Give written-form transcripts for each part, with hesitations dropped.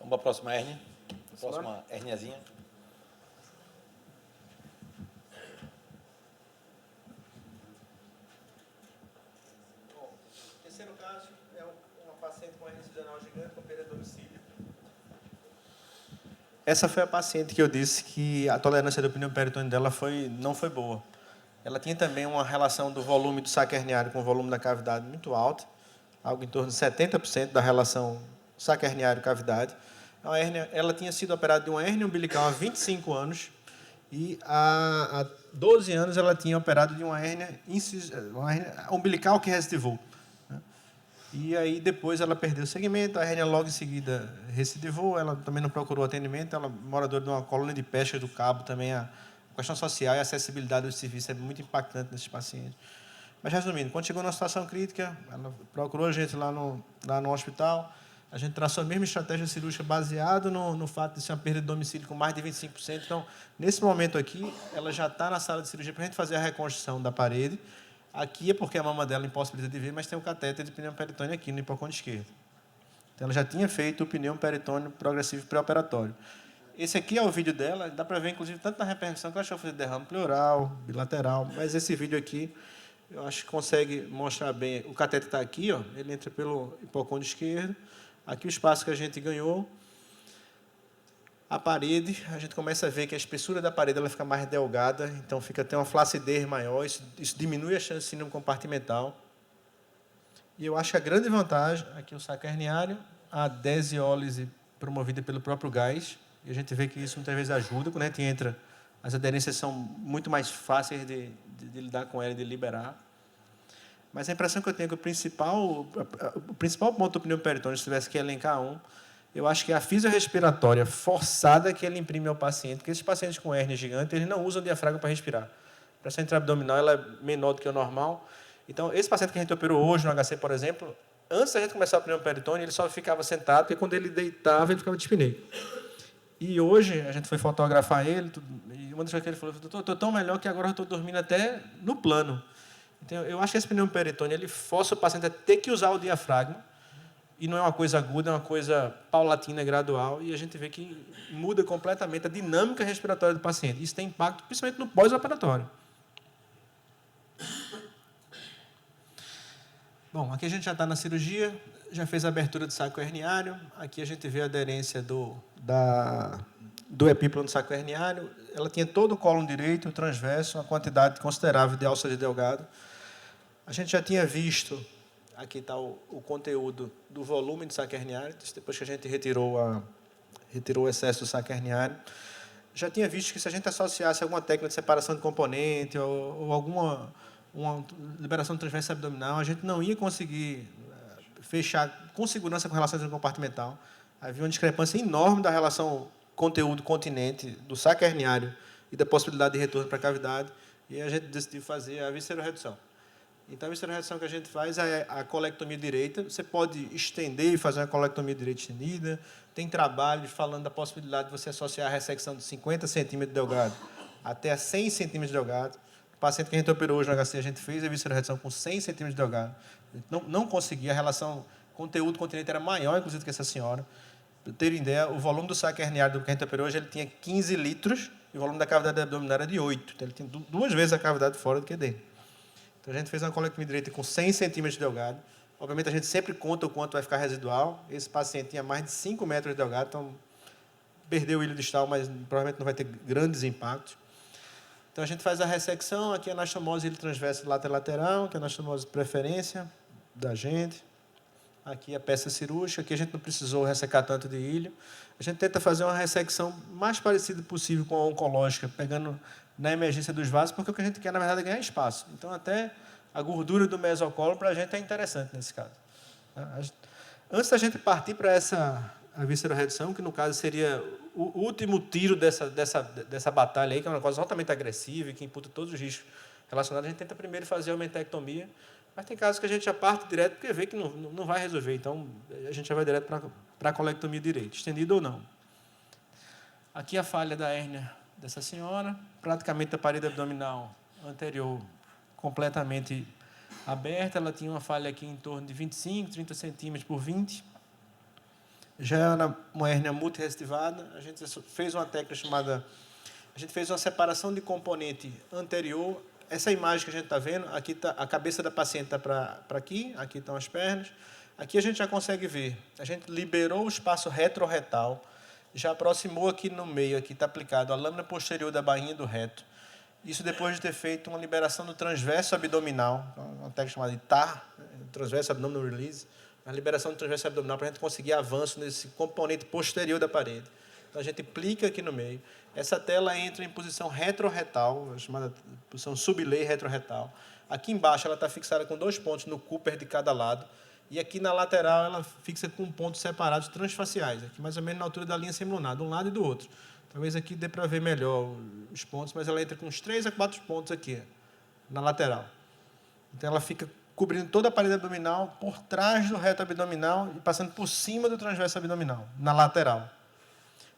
Vamos para a próxima hérnia. Próxima hérniazinha. Bom, o terceiro caso é uma paciente com hérnia incisional gigante com perda de domicílio. Essa foi a paciente que eu disse que a tolerância do pneu peritônio dela não foi boa. Ela tinha também uma relação do volume do saco herniário com o volume da cavidade muito alta, algo em torno de 70% da relação saco herniário-cavidade. Ela tinha sido operada de uma hérnia umbilical há 25 anos e há 12 anos ela tinha operado de uma hérnia umbilical que recidivou. E aí depois ela perdeu o segmento, a hérnia logo em seguida recidivou, ela também não procurou atendimento, ela é moradora de uma colônia de pesca do Cabo, também a questão social e a acessibilidade do serviço é muito impactante nesses pacientes. Mas, resumindo, quando chegou numa situação crítica, ela procurou a gente lá no hospital, a gente traçou a mesma estratégia cirúrgica baseada no fato de ser uma perda de domicílio com mais de 25%. Então, nesse momento aqui, ela já está na sala de cirurgia para a gente fazer a reconstrução da parede. Aqui é porque a mama dela impossibilita de ver, mas tem um catéter de pneu peritônio aqui no hipocôndrio esquerdo. Então, ela já tinha feito o pneu peritônio progressivo pré-operatório. Esse aqui é o vídeo dela, dá para ver, inclusive, tanto na repercussão que ela achou fazer derrame pleural, bilateral, mas esse vídeo aqui, eu acho que consegue mostrar bem. O cateter está aqui, ó, ele entra pelo hipocôndrio esquerdo. Aqui o espaço que a gente ganhou. A parede, a gente começa a ver que a espessura da parede ela fica mais delgada, então tem uma flacidez maior, isso diminui a chance de síndrome compartimental. E eu acho que a grande vantagem, aqui o saco herniário, a desiólise promovida pelo próprio gás, e a gente vê que isso muitas vezes ajuda, quando a gente entra, as aderências são muito mais fáceis de lidar com ela e de liberar. Mas a impressão que eu tenho é que o principal ponto do pneu peritônio, se tivesse que elencar um, eu acho que é a fisiorrespiratória forçada que ele imprime ao paciente, porque esses pacientes com hérnia gigante, eles não usam diafragma para respirar. A pressão intraabdominal ela é menor do que o normal. Então, esse paciente que a gente operou hoje no HC, por exemplo, antes da gente começar o pneu peritônio, ele só ficava sentado, porque quando ele deitava, ele ficava de dispneia. E hoje, a gente foi fotografar ele, e uma das coisas que ele falou, doutor, estou tão melhor que agora eu estou dormindo até no plano. Então, eu acho que esse pneu peritônio, ele força o paciente a ter que usar o diafragma, e não é uma coisa aguda, é uma coisa paulatina, gradual, e a gente vê que muda completamente a dinâmica respiratória do paciente. Isso tem impacto, principalmente no pós-operatório. Bom, aqui a gente já está na cirurgia, já fez a abertura do saco herniário, aqui a gente vê a aderência do epíplano do saco herniário, ela tinha todo o colo direito, o transverso, uma quantidade considerável de alça de delgado. A gente já tinha visto, aqui está o conteúdo do volume do saco herniário, depois que a gente retirou o excesso do saco herniário. Já tinha visto que se a gente associasse alguma técnica de separação de componente ou alguma uma liberação do transverso abdominal, a gente não ia conseguir fechar com segurança com relação ao compartimental. Havia uma discrepância enorme da relação conteúdo-continente, do saco herniário e da possibilidade de retorno para a cavidade, e a gente decidiu fazer a viscerorredução. Então, a viscerorredução que a gente faz é a colectomia direita. Você pode estender e fazer uma colectomia direita estendida. Tem trabalhos falando da possibilidade de você associar a ressecção de 50 centímetros de delgado até a 100 centímetros de delgado. O paciente que a gente operou hoje no HC, a gente fez a viscerorredução com 100 centímetros de delgado. Não conseguia, a relação conteúdo-continente era maior, inclusive, do que essa senhora. Para ter ideia, o volume do saco herniário do que a gente operou hoje, ele tinha 15 litros e o volume da cavidade abdominal era de 8. Então, ele tinha 2 vezes a cavidade fora do que dentro. Então, a gente fez uma colectomia direita com 100 centímetros de delgado. Obviamente, a gente sempre conta o quanto vai ficar residual. Esse paciente tinha mais de 5 metros de delgado, então perdeu o ilho distal, mas provavelmente não vai ter grandes impactos. Então, a gente faz a ressecção. Aqui a anastomose ilho transverso lateral, que é a anastomose de preferência da gente. Aqui a peça cirúrgica. Aqui a gente não precisou ressecar tanto de ilho. A gente tenta fazer uma ressecção mais parecida possível com a oncológica, pegando na emergência dos vasos, porque o que a gente quer, na verdade, é ganhar espaço. Então, até a gordura do mesocolo, para a gente, é interessante nesse caso. Antes da gente partir para a viscerorredução, que, no caso, seria o último tiro dessa batalha aí, que é uma coisa altamente agressiva e que imputa todos os riscos relacionados, a gente tenta primeiro fazer a aumentectomia, mas tem casos que a gente já parte direto porque vê que não vai resolver. Então, a gente já vai direto para a colectomia direita, estendido ou não. Aqui a falha da hérnia dessa senhora, praticamente a parede abdominal anterior completamente aberta, ela tinha uma falha aqui em torno de 25, 30 centímetros por 20. já era uma hérnia multirrecidivada. A gente fez uma técnica chamada... A gente fez uma separação de componente anterior. Essa imagem que a gente está vendo, aqui tá, a cabeça da paciente está para aqui estão as pernas. Aqui a gente já consegue ver. A gente liberou o espaço retrorretal, já aproximou aqui no meio, aqui está aplicado a lâmina posterior da bainha do reto. Isso depois de ter feito uma liberação do transverso abdominal, uma técnica chamada de TAR, Transverso Abdominal Release, a liberação do transverso abdominal para a gente conseguir avanço nesse componente posterior da parede. Então, a gente plica aqui no meio. Essa tela entra em posição retrorretal, chamada posição sublei retrorretal. Aqui embaixo, ela está fixada com 2 pontos no Cooper de cada lado. E aqui na lateral, ela fixa com pontos separados transfaciais, aqui mais ou menos na altura da linha semilunar, de um lado e do outro. Talvez aqui dê para ver melhor os pontos, mas ela entra com uns 3 a 4 pontos aqui, na lateral. Então, ela fica cobrindo toda a parede abdominal, por trás do reto abdominal e passando por cima do transverso abdominal, na lateral.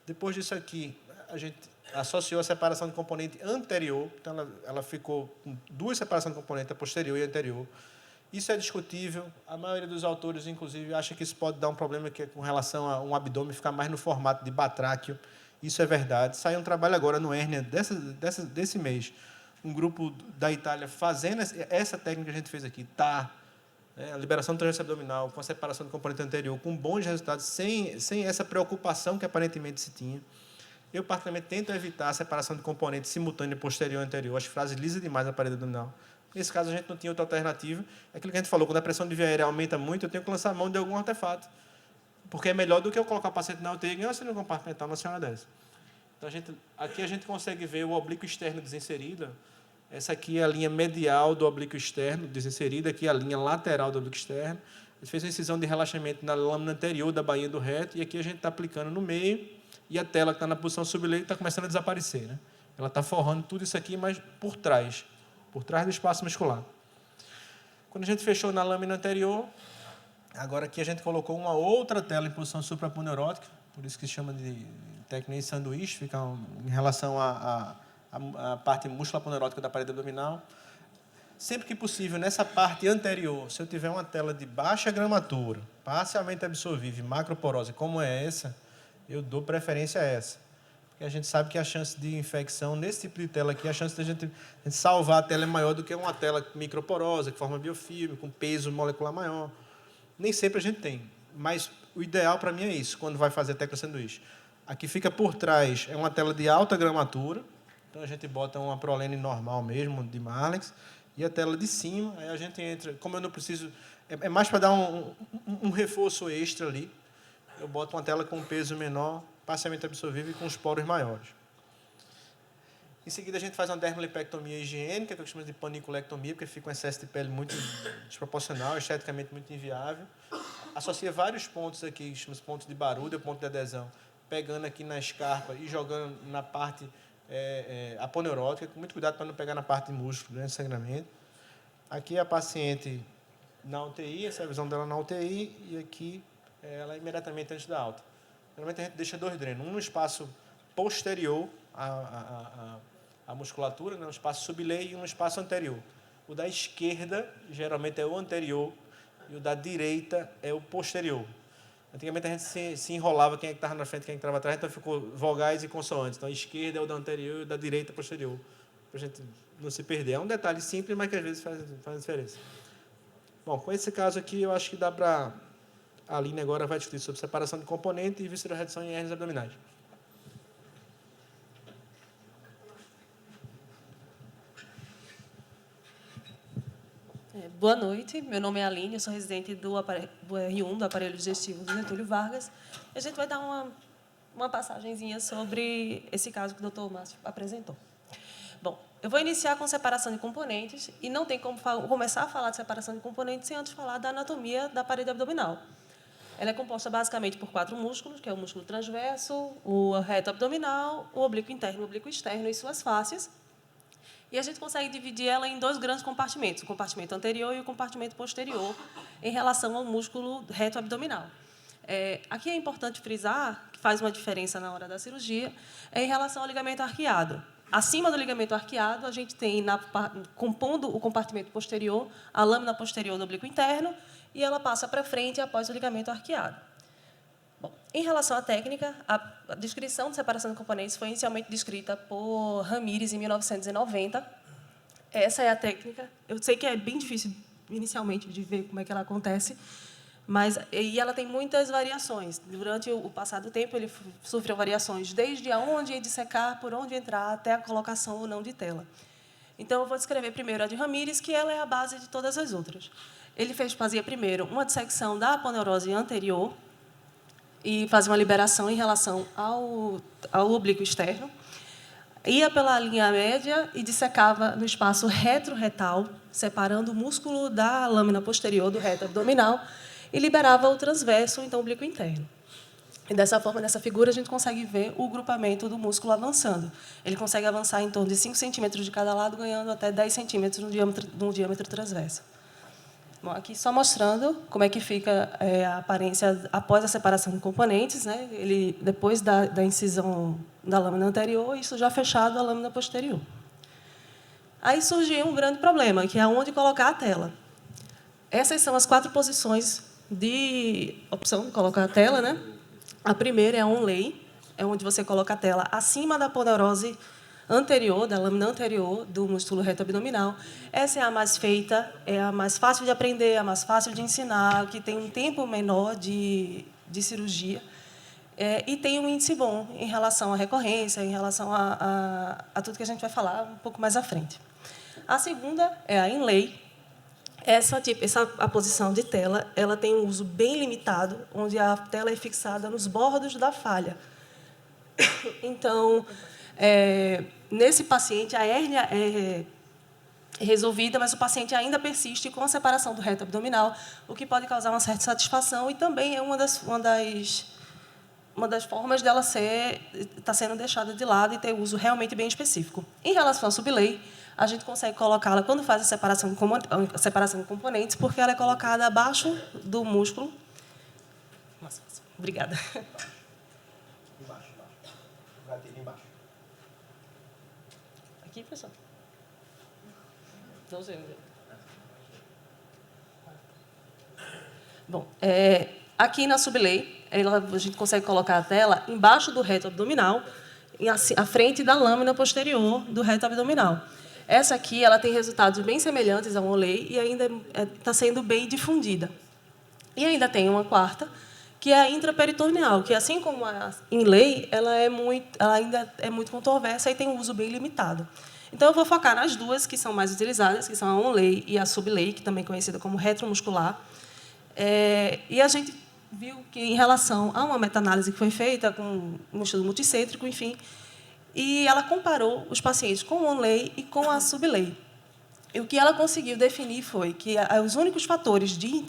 Depois disso aqui, a gente associou a separação de componente anterior, então ela ficou com 2 separações de componente, a posterior e a anterior. Isso é discutível. A maioria dos autores, inclusive, acha que isso pode dar um problema que é com relação a um abdômen ficar mais no formato de batráquio. Isso é verdade. Saiu um trabalho agora no hérnia desse mês. Um grupo da Itália fazendo essa técnica que a gente fez aqui, a liberação do transverso abdominal, com a separação do componente anterior, com bons resultados, sem essa preocupação que aparentemente se tinha. Eu, particularmente, tento evitar a separação de componente simultâneo posterior e anterior. As frases lisas demais na parede abdominal. Nesse caso, a gente não tinha outra alternativa. É aquilo que a gente falou, quando a pressão de via aérea aumenta muito, eu tenho que lançar a mão de algum artefato. Porque é melhor do que eu colocar o paciente na UTI e ganhar uma cirurgia compartimental na senhora dessa. Então, aqui a gente consegue ver o oblíquo externo desinserido. Essa aqui é a linha medial do oblíquo externo desinserida, aqui é a linha lateral do oblíquo externo. A gente fez uma incisão de relaxamento na lâmina anterior da bainha do reto, e aqui a gente está aplicando no meio, e a tela que está na posição sublei está começando a desaparecer, né? Ela está forrando tudo isso aqui, mas por trás do espaço muscular. Quando a gente fechou na lâmina anterior, agora aqui a gente colocou uma outra tela em posição supraponeurótica, por isso que se chama de técnica de sanduíche, fica em relação à parte musculoponeurótica da parede abdominal. Sempre que possível, nessa parte anterior, se eu tiver uma tela de baixa gramatura, parcialmente absorvível, macroporose, como é essa, eu dou preferência a essa. Porque a gente sabe que a chance de infecção, nesse tipo de tela aqui, a chance de a gente salvar a tela é maior do que uma tela microporosa, que forma biofilme, com peso molecular maior. Nem sempre a gente tem, mas o ideal para mim é isso, quando vai fazer a técnica sanduíche. Aqui fica por trás, é uma tela de alta gramatura, então a gente bota uma prolene normal mesmo, de Marlex, e a tela de cima, aí a gente entra, como eu não preciso, é mais para dar um reforço extra ali, eu boto uma tela com um peso menor, parcialmente absorvível e com os poros maiores. Em seguida, a gente faz uma dermolipectomia higiênica, que eu chamo de paniculectomia, porque fica um excesso de pele muito desproporcional, esteticamente muito inviável. Associa vários pontos aqui, chamamos pontos de Baruda, ponto de adesão, pegando aqui na escarpa e jogando na parte aponeurótica, com muito cuidado para não pegar na parte de músculo, né, sangramento. Aqui a paciente na UTI, essa é a visão dela na UTI, e aqui ela imediatamente antes da alta. Geralmente a gente deixa 2 drenos, um no espaço posterior à musculatura, né, no espaço sublei, e um no espaço anterior. O da esquerda, geralmente, é o anterior, e o da direita é o posterior. Antigamente a gente se enrolava quem é que estava na frente, quem é que estava atrás, então ficou vogais e consoantes. Então a esquerda é o da anterior e o da direita é o posterior, para a gente não se perder. É um detalhe simples, mas que às vezes faz diferença. Bom, com esse caso aqui, eu acho que dá para... A Aline agora vai discutir sobre separação de componente e viscerorredução em hérnias abdominais. Boa noite, meu nome é Aline, eu sou residente do R1, do aparelho digestivo do Getúlio Vargas. A gente vai dar uma passagenzinha sobre esse caso que o Dr. Márcio apresentou. Bom, eu vou iniciar com separação de componentes e não tem como começar a falar de separação de componentes sem antes falar da anatomia da parede abdominal. Ela é composta basicamente por 4 músculos, que é o músculo transverso, o reto abdominal, o oblíquo interno, o oblíquo externo e suas fáscias. E a gente consegue dividir ela em 2 grandes compartimentos, o compartimento anterior e o compartimento posterior, em relação ao músculo reto abdominal. Aqui é importante frisar, que faz uma diferença na hora da cirurgia, em relação ao ligamento arqueado. Acima do ligamento arqueado, a gente tem, compondo o compartimento posterior, a lâmina posterior do oblíquo interno, e ela passa para frente após o ligamento arqueado. Bom, Em relação à técnica, a descrição de separação de componentes foi inicialmente descrita por Ramírez em 1990. Essa é a técnica. Eu sei que é bem difícil, inicialmente, de ver como é que ela acontece, mas ela tem muitas variações. Durante o passar do tempo, ele sofreu variações, desde aonde dissecar, por onde entrar, até a colocação ou não de tela. Então, eu vou descrever primeiro a de Ramírez, que ela é a base de todas as outras. Ele fazia primeiro uma dissecção da aponeurose anterior e fazia uma liberação em relação ao oblíquo externo. Ia pela linha média e dissecava no espaço retroretal, separando o músculo da lâmina posterior do reto abdominal e liberava o transverso, então o oblíquo interno. E dessa forma, nessa figura, a gente consegue ver o grupamento do músculo avançando. Ele consegue avançar em torno de 5 centímetros de cada lado, ganhando até 10 centímetros no diâmetro transverso. Bom, aqui só mostrando como é que fica a aparência após a separação de componentes, né? Ele, depois da incisão da lâmina anterior, isso já fechado a lâmina posterior. Aí surgiu um grande problema, que é onde colocar a tela. Essas são as 4 posições de opção de colocar a tela, né? A primeira é a onlay, é onde você coloca a tela acima da aponeurose anterior, da lâmina anterior do músculo reto abdominal. Essa é a mais feita, é a mais fácil de aprender, a mais fácil de ensinar, que tem um tempo menor de cirurgia e tem um índice bom em relação à recorrência, em relação a tudo que a gente vai falar um pouco mais à frente. A segunda é a inlay. A posição de tela, ela tem um uso bem limitado, onde a tela é fixada nos bordos da falha. Então, nesse paciente, a hérnia é resolvida, mas o paciente ainda persiste com a separação do reto abdominal, o que pode causar uma certa satisfação e também é uma das formas dela estar sendo deixada de lado e ter uso realmente bem específico. Em relação à sublay, a gente consegue colocá-la quando faz a separação de componentes, porque ela é colocada abaixo do músculo. Nossa, obrigada. Embaixo. O gatilho embaixo. Aqui, pessoal. Não sei. Bom, aqui na sublay, a gente consegue colocar a tela embaixo do reto abdominal, à frente da lâmina posterior do reto abdominal. Essa aqui ela tem resultados bem semelhantes à onlay e ainda está sendo bem difundida. E ainda tem uma quarta, que é a intraperitoneal, que, assim como a inlay, ela ainda é muito controversa e tem um uso bem limitado. Então, eu vou focar nas duas que são mais utilizadas, que são a onlay e a sublay, que também é conhecida como retromuscular. E a gente viu que, em relação a uma meta-análise que foi feita com um estudo multicêntrico, enfim, e ela comparou os pacientes com onlay e com a sublay. E o que ela conseguiu definir foi que os únicos fatores de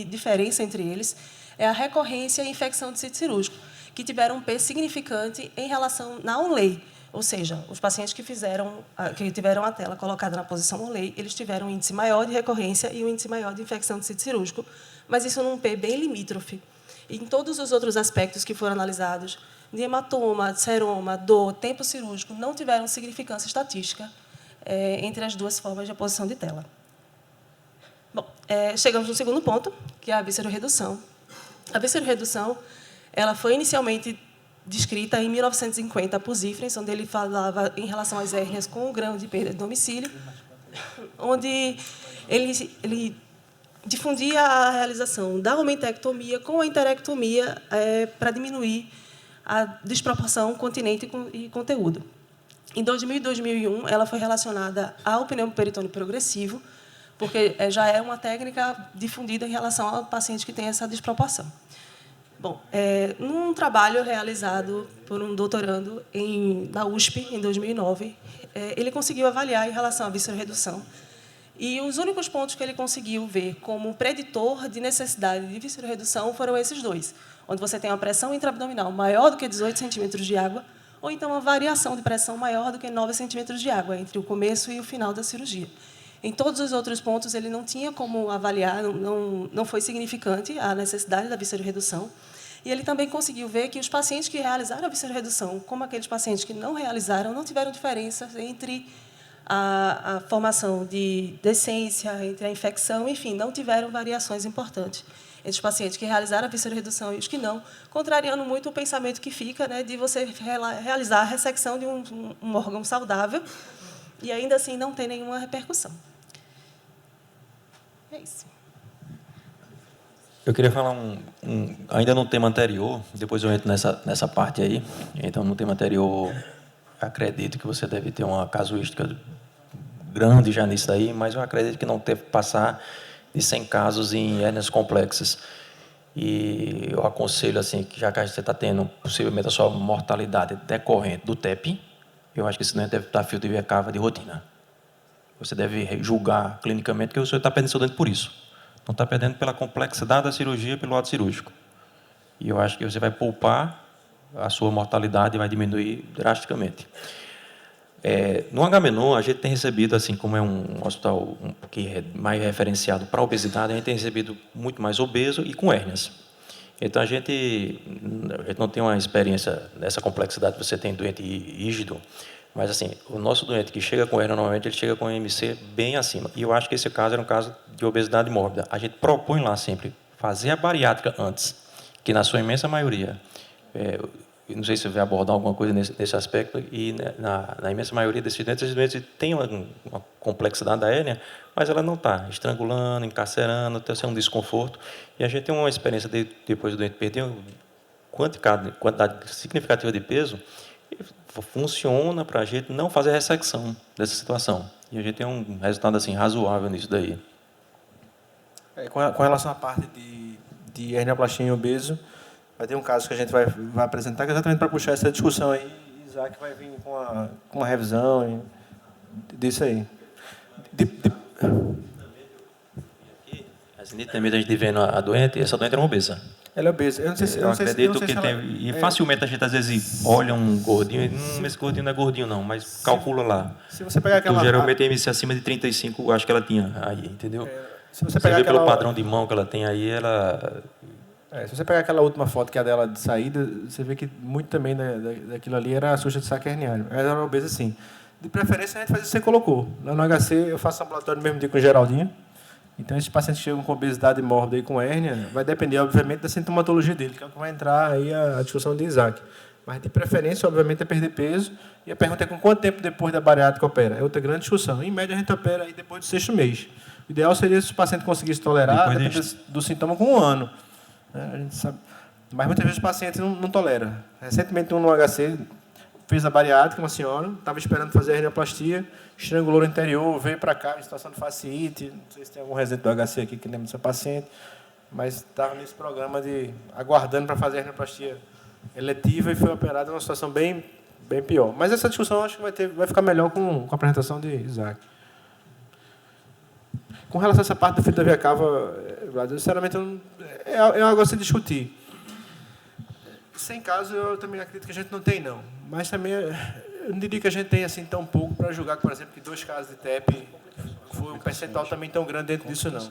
diferença entre eles é a recorrência e a infecção de sítio cirúrgico, que tiveram um peso significante em relação na onlay. Ou seja, os pacientes que tiveram a tela colocada na posição onlay, eles tiveram um índice maior de recorrência e um índice maior de infecção de sítio cirúrgico, mas isso num P bem limítrofe. E em todos os outros aspectos que foram analisados, de hematoma, de seroma, dor, tempo cirúrgico, não tiveram significância estatística entre as duas formas de posição de tela. Bom, chegamos no segundo ponto, que é a visceroredução. A visceroredução ela foi inicialmente descrita em 1950 por Zifrens, onde ele falava em relação às hérnias com grau de perda de domicílio, onde ele difundia a realização da omentectomia com a enterectomia para diminuir a desproporção continente e conteúdo. Em 2000 e 2001, ela foi relacionada ao pneumoperitônio progressivo, porque já é uma técnica difundida em relação ao paciente que tem essa desproporção. Bom, num trabalho realizado por um doutorando da USP, em 2009, ele conseguiu avaliar em relação à visceroredução. E os únicos pontos que ele conseguiu ver como preditor de necessidade de visceroredução foram esses dois, onde você tem uma pressão intraabdominal maior do que 18 centímetros de água, ou então uma variação de pressão maior do que 9 centímetros de água entre o começo e o final da cirurgia. Em todos os outros pontos, ele não tinha como avaliar, não foi significante a necessidade da visceroredução. E ele também conseguiu ver que os pacientes que realizaram a visceroredução, como aqueles pacientes que não realizaram, não tiveram diferença entre a formação de decência, entre a infecção, enfim, não tiveram variações importantes entre os pacientes que realizaram a visceroredução e os que não, contrariando muito o pensamento que fica, né, de você realizar a ressecção de um órgão saudável e ainda assim não ter nenhuma repercussão. É isso. Eu queria falar ainda no tema anterior, depois eu entro nessa parte aí. Então, no tema anterior, acredito que você deve ter uma casuística grande já nisso aí, mas eu acredito que não deve passar de 100 casos em hérnias complexas. E eu aconselho, assim, que já que você está tendo possivelmente a sua mortalidade decorrente do TEP, eu acho que esse doente deve estar filtro de via cava de rotina. Você deve julgar clinicamente que o senhor está perdendo seu dente por isso. Não está perdendo pela complexidade da cirurgia, pelo ato cirúrgico. E eu acho que você vai poupar a sua mortalidade e vai diminuir drasticamente. No Agamenon, a gente tem recebido, assim, como é um hospital que é mais referenciado para a obesidade, a gente tem recebido muito mais obeso e com hérnias. Então, a gente não tem uma experiência dessa complexidade que você tem doente rígido, mas, assim, o nosso doente que chega com hérnia, normalmente, ele chega com MC bem acima. E eu acho que esse caso era um caso de obesidade mórbida. A gente propõe lá sempre fazer a bariátrica antes, que na sua imensa maioria, não sei se você vai abordar alguma coisa nesse aspecto, e na imensa maioria desses doentes têm uma complexidade da hérnia, mas ela não está estrangulando, encarcerando, está sendo um desconforto. E a gente tem uma experiência depois do doente perder uma quantidade significativa de peso, funciona para a gente não fazer ressecção dessa situação. E a gente tem um resultado assim, razoável nisso daí. Com relação à parte de herniaplastia em obeso, vai ter um caso que a gente vai apresentar, que é exatamente para puxar essa discussão aí. Isaac vai vir com uma revisão disso aí. Nitidamente a gente vendo a doente, essa doente era uma obesa. Ela é obesa. Eu não sei se acredito que tem. E facilmente a gente às vezes olha um gordinho e esse gordinho não é gordinho não, mas calcula lá. Se você pegar aquela. Geralmente a MC acima de 35, acho que ela tinha aí, entendeu? Se você pegar vê pelo padrão de mão que ela tem aí, ela. Se você pegar aquela última foto que é a dela de saída, você vê que muito também daquilo ali era a suja de saco herniário. Ela era obesa, sim. De preferência, a gente faz o que você colocou. Lá no HC, eu faço ambulatório no mesmo dia com o Geraldinho. Então, esses pacientes que chegam com obesidade mórbida e com hérnia, vai depender, obviamente, da sintomatologia dele, que é o que vai entrar aí a discussão de Isaac. Mas, de preferência, obviamente, é perder peso. E a pergunta é com quanto tempo depois da bariátrica opera? É outra grande discussão. Em média, a gente opera aí depois do 6º mês. O ideal seria se o paciente conseguisse tolerar, depende do sintoma, com 1 ano. A gente sabe. Mas, muitas vezes, o paciente não tolera. Recentemente, no HC, fez a bariátrica, uma senhora, estava esperando fazer a hernioplastia, estrangulou o anterior, veio para cá em situação de fasciite, não sei se tem algum residente do HC aqui que lembra do seu paciente, mas estava nesse programa de aguardando para fazer a hernioplastia eletiva e foi operada numa situação bem pior. Mas essa discussão acho que vai ficar melhor com a apresentação de Isaac. Com relação a essa parte do filtro da via cava, Vlad, sinceramente, é algo a se discutir. Sem caso, eu também acredito que a gente não tem, não. Mas também, eu não diria que a gente tem assim tão pouco para julgar, por exemplo, que 2 casos de TEP foi um percentual também tão grande dentro disso, não.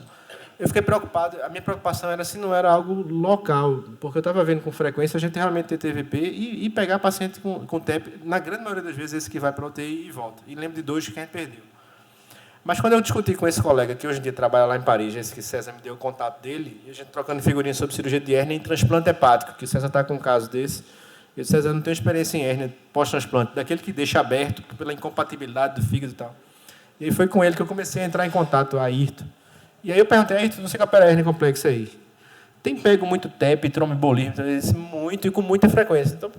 Eu fiquei preocupado, a minha preocupação era se não era algo local, porque eu estava vendo com frequência a gente realmente ter TVP e pegar paciente com TEP, na grande maioria das vezes, esse que vai para a UTI e volta. E lembro de 2 que a gente perdeu. Mas quando eu discuti com esse colega, que hoje em dia trabalha lá em Paris, esse que César me deu o contato dele, e a gente trocando figurinhas sobre cirurgia de hérnia e transplante hepático, que o César está com um caso desse, e o César não tem experiência em hérnia pós-transplante, daquele que deixa aberto pela incompatibilidade do fígado e tal. E aí foi com ele que eu comecei a entrar em contato, a Ayrton. E aí eu perguntei, Ayrton, você que opera hérnia complexa aí? Tem pego muito TEP, tromboembolismo, muito e com muita frequência. Então,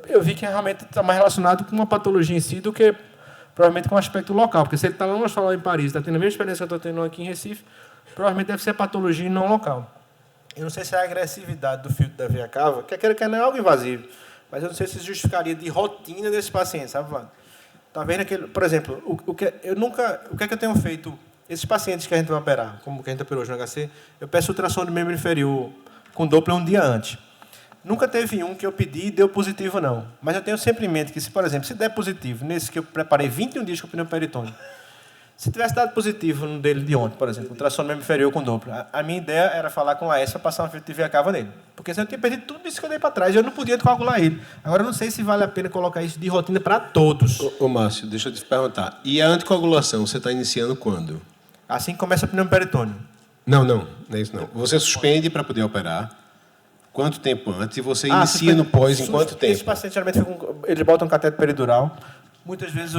eu vi que realmente está mais relacionado com uma patologia em si do que provavelmente com um aspecto local, porque se ele está lá no hospital em Paris, está tendo a mesma experiência que eu estou tendo aqui em Recife, provavelmente deve ser patologia não local. Eu não sei se é a agressividade do filtro da via cava, que não é algo invasivo, mas eu não sei se justificaria de rotina desses pacientes, sabe, Vlad? Está vendo aquele, por exemplo, o que é que eu tenho feito? Esses pacientes que a gente vai operar, como que a gente operou hoje no HC, eu peço ultrassom do membro inferior com Doppler um dia antes. Nunca teve um que eu pedi e deu positivo, não. Mas eu tenho sempre em mente que, por exemplo, se der positivo, nesse que eu preparei 21 dias com o pneu peritônio, se tivesse dado positivo no dele de ontem, por exemplo, ultrassom do membro inferior com Doppler, a minha ideia era falar com a AES para passar um filtro de via cava nele. Porque senão eu tinha perdido tudo isso que eu dei para trás e eu não podia coagular ele. Agora, eu não sei se vale a pena colocar isso de rotina para todos. Ô Márcio, deixa eu te perguntar. E a anticoagulação, você está iniciando quando? Assim que começa o pneu peritônio. Não é isso não. Você suspende para poder operar. Quanto tempo antes? E você inicia no pós em quanto tempo? Esses pacientes geralmente eles botam um cateter peridural. Muitas vezes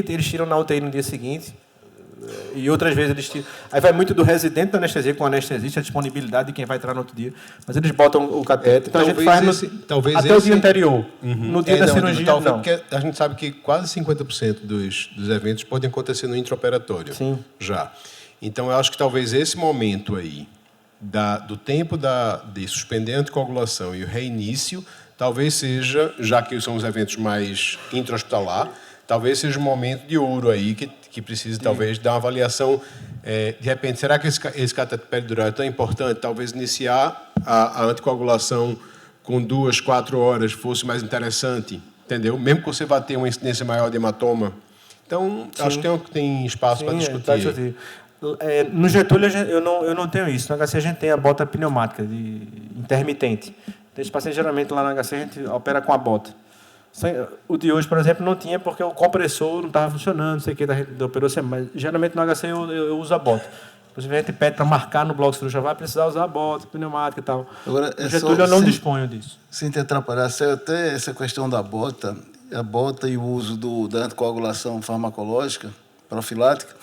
eles tiram na UTI no dia seguinte. E outras vezes eles tiram. Aí vai muito do residente da anestesia com o anestesista, a disponibilidade de quem vai entrar no outro dia. Mas eles botam o cateter. Então a gente faz até o dia anterior. No dia da cirurgia, não. Porque a gente sabe que quase 50% dos eventos podem acontecer no intraoperatório. Sim. Já. Então, eu acho que talvez esse momento aí, do tempo de suspender a anticoagulação e o reinício, talvez seja, já que são os eventos mais intra-hospitalar, talvez seja um momento de ouro aí que precise, talvez, dar uma avaliação. De repente, será que esse cateter peridural é tão importante? Talvez iniciar a anticoagulação com 2, 4 horas fosse mais interessante, entendeu? Mesmo que você vá ter uma incidência maior de hematoma. Então, acho que tem espaço para discutir. No Getúlio, eu não tenho isso. No HC, a gente tem a bota pneumática, intermitente. Então, esse paciente, geralmente, lá no HC, a gente opera com a bota. O de hoje, por exemplo, não tinha porque o compressor não estava funcionando, não sei o que, da operou, mas geralmente no HC eu uso a bota. Inclusive, a gente pede para marcar no bloco cirúrgico, vai precisar usar a bota, pneumática e tal. Agora, no Getúlio, eu não disponho disso. Sem te atrapalhar, até essa questão da bota, a bota e o uso da anticoagulação farmacológica, profilática,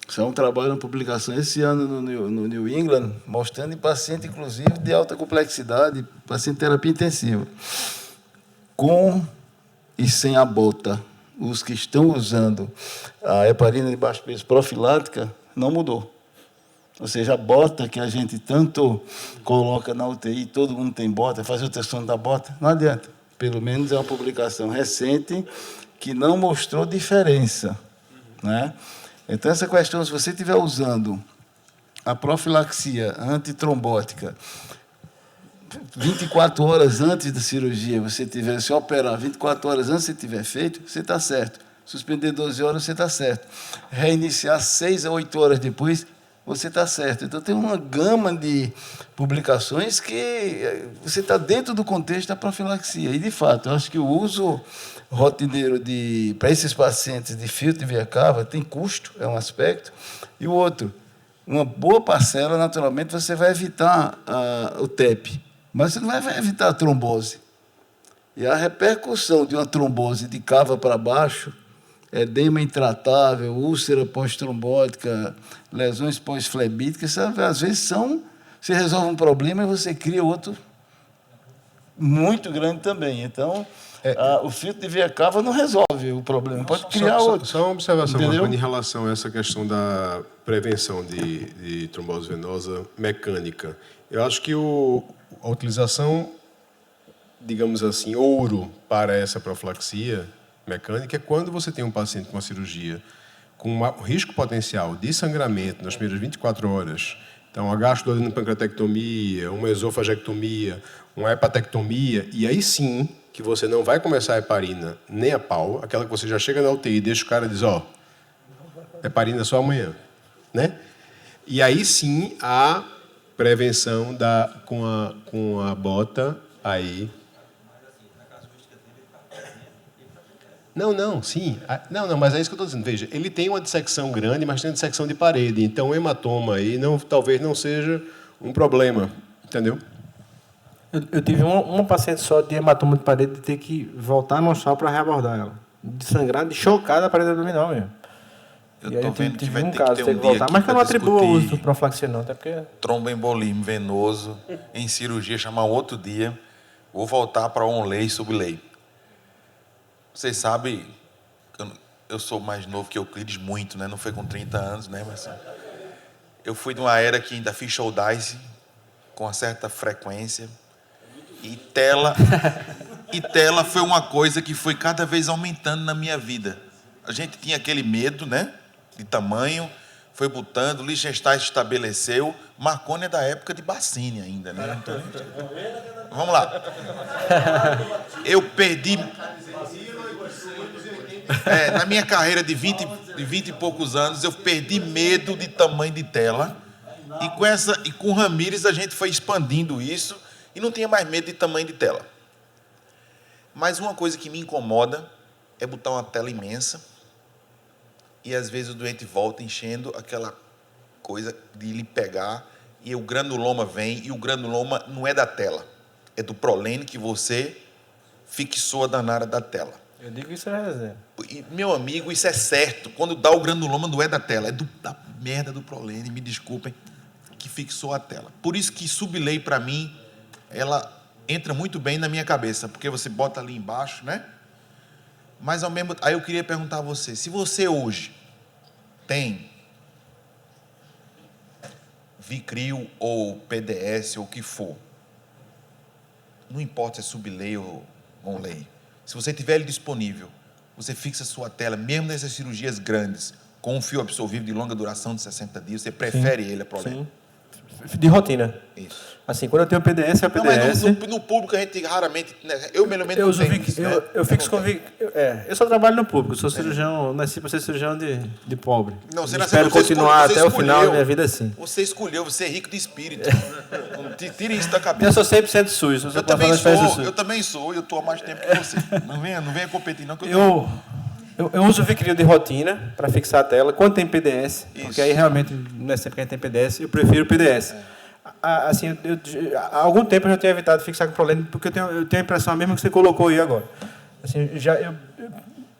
isso é um trabalho, uma publicação esse ano no New England, mostrando em paciente, inclusive, de alta complexidade, paciente de terapia intensiva. Com e sem a bota, os que estão usando a heparina de baixo peso profilática, não mudou. Ou seja, a bota que a gente tanto coloca na UTI, todo mundo tem bota, fazer o testão da bota, não adianta. Pelo menos é uma publicação recente que não mostrou diferença, né? Então, essa questão, se você estiver usando a profilaxia antitrombótica 24 horas antes da cirurgia, se operar 24 horas antes de você tiver feito, você está certo. Suspender 12 horas, você está certo. Reiniciar 6 a 8 horas depois, você está certo. Então, tem uma gama de publicações que você está dentro do contexto da profilaxia. E, de fato, eu acho que o uso rotineiro para esses pacientes de filtro de via cava tem custo, é um aspecto. E o outro, uma boa parcela, naturalmente, você vai evitar o TEP, mas você não vai evitar a trombose. E a repercussão de uma trombose de cava para baixo, edema intratável, úlcera pós-trombótica, lesões pós-flebíticas, às vezes você resolve um problema e você cria outro muito grande também. Então, o filtro de via cava não resolve o problema, pode criar outro. Só uma observação, entendeu? Marconi, em relação a essa questão da prevenção de trombose venosa mecânica. Eu acho que a utilização, digamos assim, ouro para essa profilaxia mecânica é quando você tem um paciente com uma cirurgia com um risco potencial de sangramento nas primeiras 24 horas. Então, a gastropancreatectomia, uma esofagectomia, uma hepatectomia, e aí sim que você não vai começar a heparina nem a pau, aquela que você já chega na UTI e deixa o cara e diz, heparina só amanhã, né? E aí sim a prevenção com a bota aí. Sim. Não, mas é isso que eu estou dizendo. Veja, ele tem uma dissecção grande, mas tem uma dissecção de parede. Então, o hematoma aí talvez não seja um problema, entendeu? Eu tive uma paciente só de hematoma de parede de ter que voltar no hospital para reabordar ela. De sangrar, de chocar da parede abdominal mesmo. Eu estou vendo que vai ter caso, que ter tem um que dia voltar. aqui Mas que eu não para atribuo o uso discutir do profilaxia, não. Até porque... tromboembolismo venoso em cirurgia, chamar outro dia. Vou voltar para on-lei e sub-lei. Vocês sabem, eu sou mais novo que Euclides muito, né? Não foi com 30 anos, né? Mas eu fui de uma era que ainda fiz show dice com uma certa frequência. E tela foi uma coisa que foi cada vez aumentando na minha vida. A gente tinha aquele medo, né? De tamanho, foi botando, Liechtenstein se estabeleceu. Marconi é da época de Bassini ainda, né? Então, vamos lá. Eu perdi... na minha carreira de 20 e poucos anos, eu perdi medo de tamanho de tela. E com o Ramírez a gente foi expandindo isso e não tinha mais medo de tamanho de tela. Mas uma coisa que me incomoda é botar uma tela imensa e às vezes o doente volta enchendo aquela coisa de lhe pegar e o granuloma vem, e o granuloma não é da tela, é do prolene que você fixou a danada da tela. Eu digo isso é resenha. E, meu amigo, isso é certo. Quando dá o granuloma, não é da tela, é da merda do prolene, me desculpem, que fixou a tela. Por isso que sublei, para mim, ela entra muito bem na minha cabeça, porque você bota ali embaixo, né? Mas, ao mesmo tempo, aí eu queria perguntar a você, se você hoje tem Vicryl ou PDS ou o que for, não importa se é sublei ou onlay, se você tiver ele disponível, você fixa a sua tela, mesmo nessas cirurgias grandes, com um fio absorvível de longa duração de 60 dias, você prefere ele a prolene? Sim. De rotina. Isso. Assim, quando eu tenho PDS, é Não, PDS. mas no público a gente raramente, né, eu pelo menos não tenho isso, né? Eu fixo com eu só trabalho no público, sou cirurgião, nasci para ser cirurgião de pobre. Não, você espero nasceu, continuar você até o final da escolheu. minha vida assim. Você escolheu, você é rico de espírito. Tire isso da Eu cabeça. sou 100% sujo. Eu também sou, eu estou há mais tempo que você. Não venha competir, não. Que Eu uso o Vicryl de rotina para fixar a tela, quando tem PDS, porque aí realmente não é sempre que a gente tem PDS, eu prefiro o PDS. Assim, há algum tempo eu já tenho evitado fixar com prolene, porque eu tenho a impressão mesmo que você colocou aí agora. Assim, eu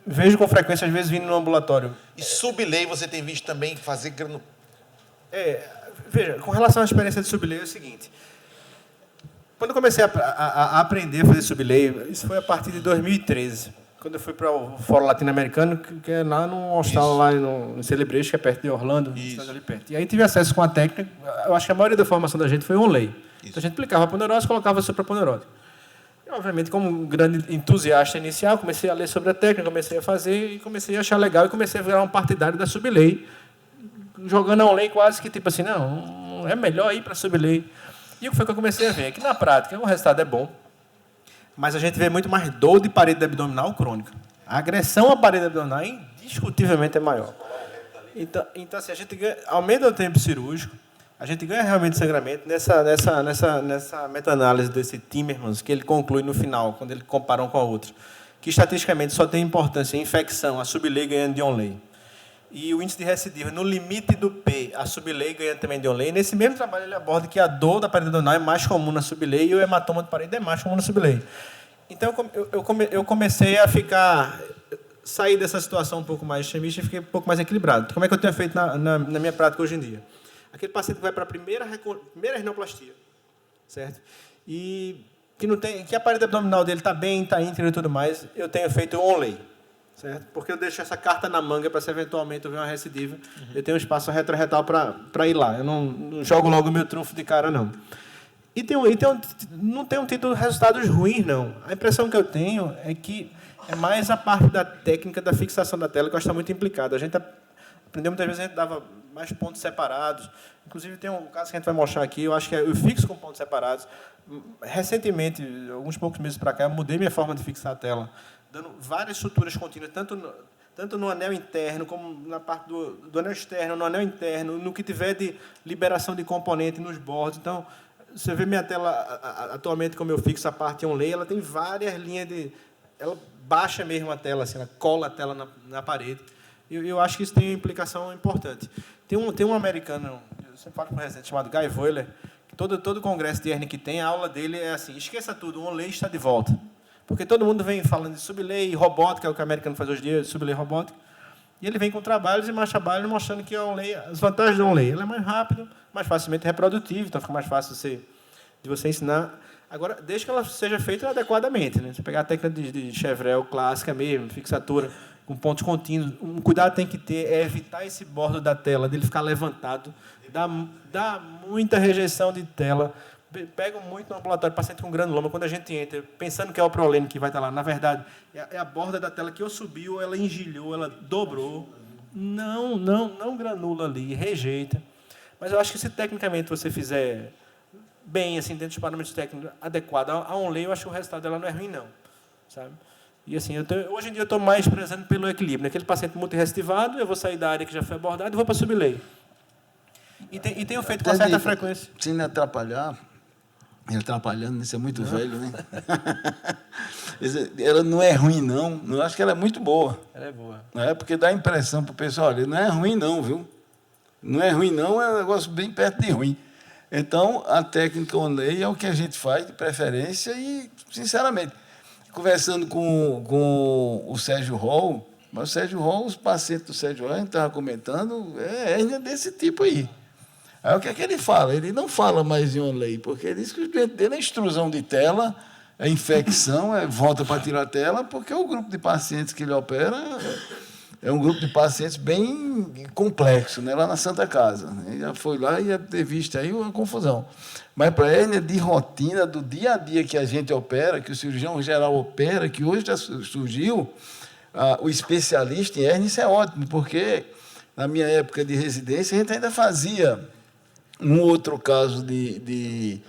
vejo com frequência, às vezes, vindo no ambulatório. E sublei você tem visto também fazer Veja, com relação à experiência de sublei, é o seguinte. Quando eu comecei a aprender a fazer sublei, isso foi a partir de 2013, quando eu fui para o Fórum Latino-Americano, que é lá no hostal, lá no Celebration, que é perto de Orlando, ali perto. E aí tive acesso com a técnica, eu acho que a maioria da formação da gente foi onlay. Então a gente aplicava a poneurose e colocava supraponeurose. E, obviamente, como um grande entusiasta inicial, comecei a ler sobre a técnica, comecei a fazer e comecei a achar legal e comecei a virar um partidário da sublay, jogando a onlay quase que tipo assim, não, é melhor ir para a sublay. E o que foi que eu comecei a ver? É que na prática o resultado é bom, mas a gente vê muito mais dor de parede abdominal crônica. A agressão à parede abdominal, indiscutivelmente, é maior. Então assim, a gente ganha, aumenta o tempo cirúrgico, a gente ganha realmente sangramento. Nessa meta-análise desse Timmermans, que ele conclui no final, quando ele compara um com a outra, que estatisticamente só tem importância em infecção, a sublay ganhando de onlay. E o índice de recidiva, no limite do P, a sublay ganha também de onlay. Nesse mesmo trabalho, ele aborda que a dor da parede abdominal é mais comum na sublay e o hematoma de parede é mais comum na sublay. Então, eu comecei a sair dessa situação um pouco mais extremista e fiquei um pouco mais equilibrado. Como é que eu tenho feito na minha prática hoje em dia? Aquele paciente que vai para a primeira rinoplastia, certo? E que a parede abdominal dele está bem, está íntegra e tudo mais, eu tenho feito onlay. Certo? Porque eu deixo essa carta na manga para se eventualmente eu ver uma recidiva, eu tenho um espaço retroretal para ir lá. Eu não jogo logo o meu trunfo de cara, não. Não tenho tido resultados ruins, não. A impressão que eu tenho é que é mais a parte da técnica da fixação da tela que eu acho que está muito implicada. A gente aprendeu muitas vezes, a gente dava mais pontos separados. Inclusive, tem um caso que a gente vai mostrar aqui, eu acho que eu fixo com pontos separados. Recentemente, alguns poucos meses para cá, eu mudei minha forma de fixar a tela, dando várias suturas contínuas, tanto no anel interno, como na parte do anel externo, no anel interno, no que tiver de liberação de componente nos bordos. Então, você vê minha tela, atualmente, como eu fixo a parte onlay, ela tem várias linhas de... Ela baixa mesmo a tela, assim, ela cola a tela na parede. Eu acho que isso tem uma implicação importante. Tem um americano, eu sempre falo com um residente, chamado Guy Voeller, que todo congresso de hernia que tem, a aula dele é assim, esqueça tudo, o onlay está de volta. Porque todo mundo vem falando de sublay, robótica, é o que o americano faz hoje em dia, sublay robótica. E ele vem com trabalhos e mais trabalhos mostrando que a onlay, as vantagens da onlay, ela é mais rápido, mais facilmente reprodutivo, então fica mais fácil de você ensinar. Agora, desde que ela seja feita adequadamente, né? Você pegar a técnica de Chevrel clássica mesmo, fixatura, com pontos contínuos, um cuidado tem que ter é evitar esse bordo da tela, dele ficar levantado, dá muita rejeição de tela. Pego muito no ambulatório paciente com granuloma, quando a gente entra, pensando que é o prolene que vai estar lá. Na verdade, é a borda da tela que ou subiu, ela engilhou, ela dobrou. Não granula ali, rejeita. Mas eu acho que se tecnicamente você fizer bem, assim, dentro dos parâmetros técnicos adequados, a onlay, eu acho que o resultado dela não é ruim, não. Sabe? E assim, hoje em dia eu estou mais prezando pelo equilíbrio. Naquele paciente multirestivado, eu vou sair da área que já foi abordada e vou para a sublay. E tenho feito com certa frequência. Sem me atrapalhar, ele atrapalhando, isso é muito velho, né? Ela não é ruim, não. Eu acho que ela é muito boa. Ela é boa. Não é porque dá a impressão para o pessoal, olha, não é ruim, não, viu? Não é ruim, não, é um negócio bem perto de ruim. Então, a técnica onlay é o que a gente faz de preferência e, sinceramente, conversando com o Sérgio Hall, mas o Sérgio Hall, os pacientes do Sérgio Hall, a gente estava comentando, é hérnia desse tipo aí. Aí o que é que ele fala? Ele não fala mais em onlay, porque ele diz que o doente dele é extrusão de tela, é infecção, volta para tirar a tela, porque o grupo de pacientes que ele opera é um grupo de pacientes bem complexo, né, lá na Santa Casa. Ele já foi lá e ia ter visto aí uma confusão. Mas para a hérnia de rotina, do dia a dia que a gente opera, que o cirurgião geral opera, que hoje já surgiu, o especialista em hérnia, isso é ótimo, porque na minha época de residência a gente ainda fazia um outro caso de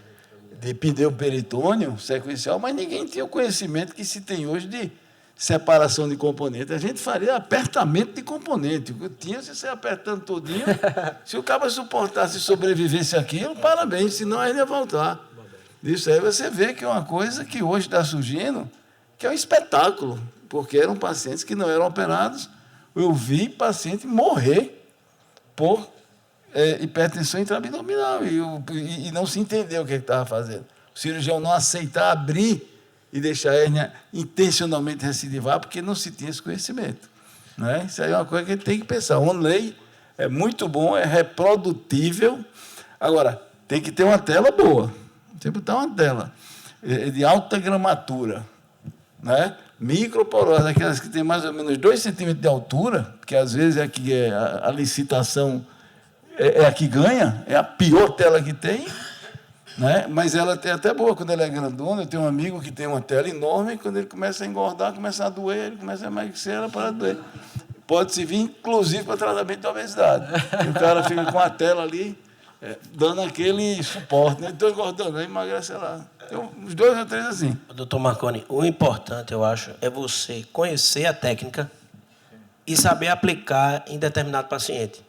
pneuperitônio sequencial, mas ninguém tinha o conhecimento que se tem hoje de separação de componentes. A gente faria apertamento de componente. Tinha se você apertando todinho. Se o cara suportasse e sobrevivesse aquilo, parabéns, senão a gente ia voltar. Isso aí você vê que é uma coisa que hoje está surgindo, que é um espetáculo, porque eram pacientes que não eram operados. Eu vi paciente morrer por hipertensão intraabdominal e não se entendeu o que estava fazendo. O cirurgião não aceitar abrir e deixar a hérnia intencionalmente recidivar, porque não se tinha esse conhecimento. Né? Isso aí é uma coisa que a gente tem que pensar. O onlay é muito bom, é reprodutível. Agora, tem que ter uma tela boa. Tem que botar uma tela de alta gramatura, né? Microporosa, aquelas que tem mais ou menos 2 centímetros de altura, porque às vezes é que a licitação é a que ganha, é a pior tela que tem, né? Mas ela é até boa quando ela é grandona. Eu tenho um amigo que tem uma tela enorme, e quando ele começa a engordar, começa a doer, ele começa a emagrecer, ela para de doer. Pode servir, inclusive, para tratamento de obesidade. E o cara fica com a tela ali, dando aquele suporte, né? Estou engordando, aí emagrece lá. Tem uns 2 ou 3 assim. Doutor Marconi, o importante, eu acho, é você conhecer a técnica e saber aplicar em determinado paciente.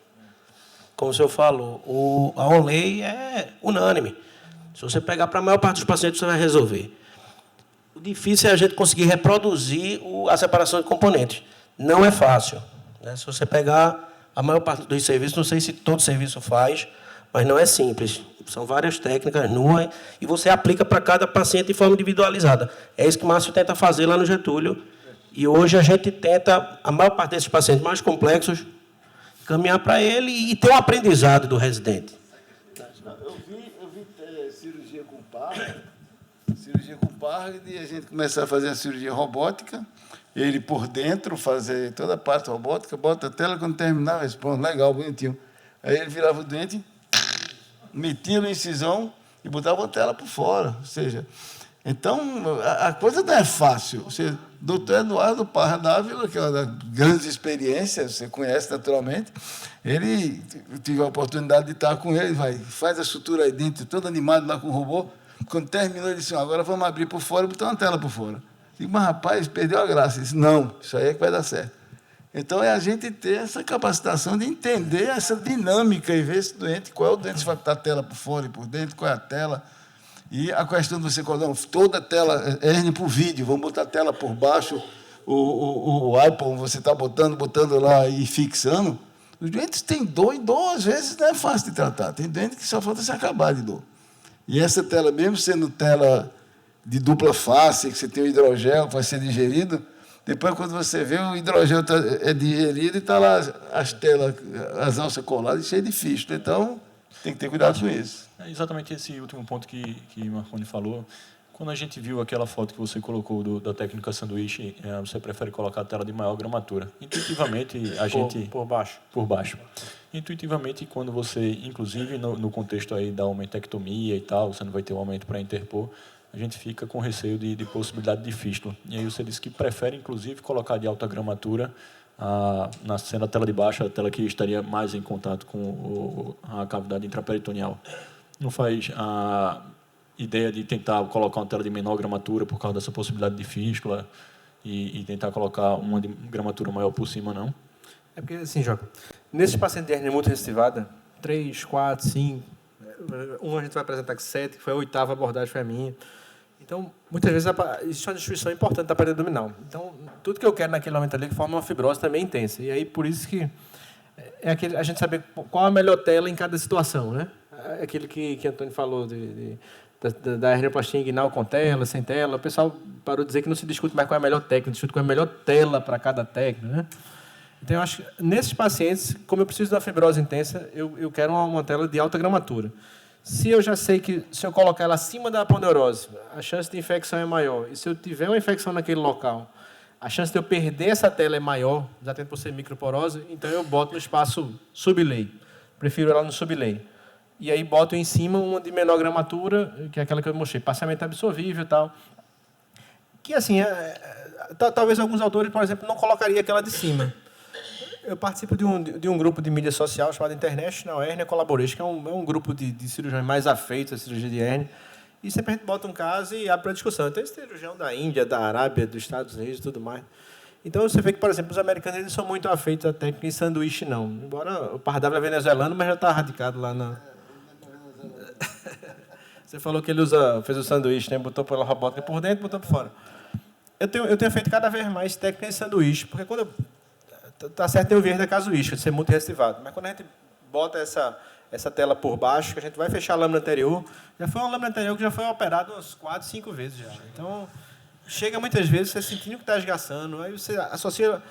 Como o senhor falou, a onlay é unânime. Se você pegar para a maior parte dos pacientes, você vai resolver. O difícil é a gente conseguir reproduzir a separação de componentes. Não é fácil, né? Se você pegar a maior parte dos serviços, não sei se todo serviço faz, mas não é simples. São várias técnicas nuas e você aplica para cada paciente de forma individualizada. É isso que o Márcio tenta fazer lá no Getúlio. E hoje a gente tenta, a maior parte desses pacientes mais complexos, caminhar para ele e ter um aprendizado do residente. Eu vi cirurgia com par, e a gente começar a fazer a cirurgia robótica, ele por dentro fazer toda a parte robótica, bota a tela, quando terminar, responde, legal, bonitinho. Aí ele virava o dente, metia na incisão e botava a tela por fora. Ou seja, então, a coisa não é fácil. Você, doutor Eduardo Parra Dávila, que é uma das grandes experiências, você conhece naturalmente, ele, eu tive a oportunidade de estar com ele, faz a sutura aí dentro, todo animado lá com o robô. Quando terminou, ele disse, agora vamos abrir por fora e botar uma tela por fora. Digo, mas rapaz, perdeu a graça. Ele disse, não, isso aí é que vai dar certo. Então, é a gente ter essa capacitação de entender essa dinâmica e ver esse doente, qual é o doente, se vai botar a tela por fora e por dentro, qual é a tela. E a questão de você colocar toda a tela, hérnia por vídeo, vamos botar a tela por baixo, o iPhone você está botando lá e fixando. Os doentes têm dor, e dor, às vezes, não é fácil de tratar. Tem doente que só falta se acabar de dor. E essa tela, mesmo sendo tela de dupla face, que você tem o hidrogel que vai ser digerido, depois, quando você vê, o hidrogel é digerido e está lá as telas, as alças coladas, cheio de fístula. Então, tem que ter cuidado com isso. É exatamente esse último ponto que Marconi falou. Quando a gente viu aquela foto que você colocou da técnica sanduíche, você prefere colocar a tela de maior gramatura. Intuitivamente, a gente... Por baixo. Por baixo. Intuitivamente, quando você, inclusive no contexto aí da aumentectomia e tal, você não vai ter um aumento para interpor, a gente fica com receio de possibilidade de fístula. E aí você disse que prefere, inclusive, colocar de alta gramatura, sendo a tela de baixo, a tela que estaria mais em contato com a cavidade intraperitoneal. Não faz a ideia de tentar colocar uma tela de menor gramatura por causa dessa possibilidade de fístula e tentar colocar uma de gramatura maior por cima, não? É porque, assim, Joca, nesses pacientes de hérnia multirecidivada, 3, 4, 5, a gente vai apresentar com 7, que foi a 8ª abordagem, foi a minha. Então, muitas vezes, existe uma destruição importante da parede abdominal. Então, tudo que eu quero naquele momento ali é que forma uma fibrose também intensa. E aí, por isso que é aquele, a gente saber qual a melhor tela em cada situação, né? É aquele que Antônio falou da hernioplastia inguinal com tela, sem tela. O pessoal parou de dizer que não se discute mais qual é a melhor técnica, discute qual é a melhor tela para cada técnica, né? Então, eu acho que nesses pacientes, como eu preciso da fibrose intensa, eu quero uma tela de alta gramatura. Se eu já sei que, se eu colocar ela acima da aponeurose, a chance de infecção é maior, e se eu tiver uma infecção naquele local, a chance de eu perder essa tela é maior, exatamente por ser microporose, então eu boto no espaço sublay. Prefiro ela no sublay. E aí boto em cima uma de menor gramatura, que é aquela que eu mostrei, parcialmente absorvível e tal. Que, assim, talvez alguns autores, por exemplo, não colocariam aquela de cima. Eu participo de um grupo de mídia social chamado International Hernia Collaboration, que é um grupo de cirurgiões mais afeitos à cirurgia de hernia. E sempre a gente bota um caso e abre para discussão. Então, esse cirurgião da Índia, da Arábia, dos Estados Unidos e tudo mais. Então, você vê que, por exemplo, os americanos eles são muito afeitos à técnica em sanduíche, não. Embora o Pardal é venezuelano, mas já está radicado lá na... Você falou que ele fez o sanduíche, né? Botou pela robótica por dentro, botou por fora. Eu tenho feito cada vez mais técnica em sanduíche, porque quando tá certo, tem o viés da casuística, de ser muito restrivado. Mas quando a gente bota essa tela por baixo, que a gente vai fechar a lâmina anterior, já foi uma lâmina anterior que já foi operada umas 4, 5 vezes já. Então, chega muitas vezes você sentindo que está esgaçando, aí você associa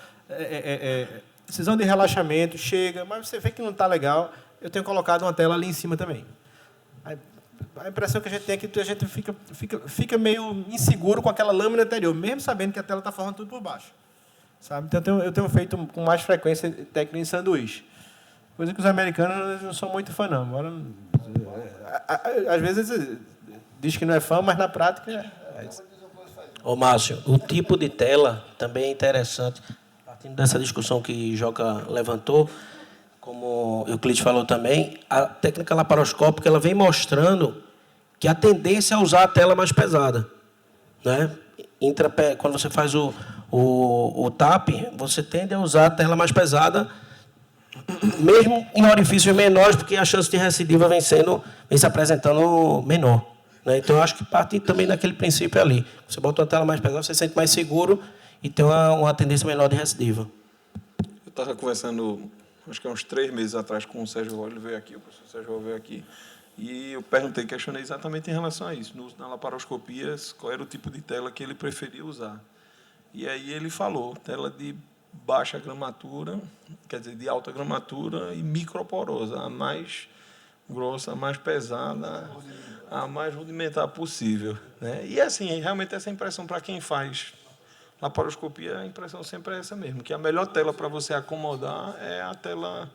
decisão de relaxamento, chega, mas você vê que não está legal, eu tenho colocado uma tela ali em cima também. A impressão que a gente tem é que a gente fica meio inseguro com aquela lâmina anterior, mesmo sabendo que a tela está formando tudo por baixo. Sabe? Então, eu tenho feito com mais frequência técnica em sanduíche. Coisa que os americanos não são muito fã, não. Agora, às vezes diz que não é fã, mas na prática é isso. Ô, Márcio, o tipo de tela também é interessante. Partindo dessa discussão que Joca levantou, como o Euclides falou também, a técnica laparoscópica ela vem mostrando que a tendência é usar a tela mais pesada, né? Quando você faz o TAP, você tende a usar a tela mais pesada, mesmo em orifícios menores, porque a chance de recidiva vem se apresentando menor, né? Então, eu acho que parte também daquele princípio ali. Você bota uma tela mais pesada, você se sente mais seguro e tem uma tendência menor de recidiva. Eu estava conversando, acho que há uns 3 meses atrás, com o Sérgio Roll, ele veio aqui, o professor Sérgio Roll veio aqui, e eu questionei exatamente em relação a isso. Na laparoscopia, qual era o tipo de tela que ele preferia usar. E aí ele falou, tela de baixa gramatura, quer dizer, de alta gramatura e microporosa, a mais grossa, a mais pesada, a mais rudimentar possível, né? E assim, realmente essa impressão para quem faz laparoscopia, a impressão sempre é essa mesmo, que a melhor tela para você acomodar é a tela...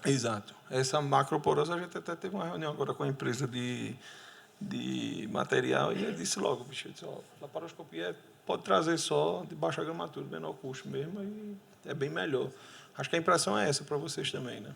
Exato. Essa macroporosa, a gente até teve uma reunião agora com a empresa de material e ele disse logo, bicho, laparoscopia pode trazer só de baixa gramatura, menor custo mesmo, e é bem melhor. Acho que a impressão é essa para vocês também, né?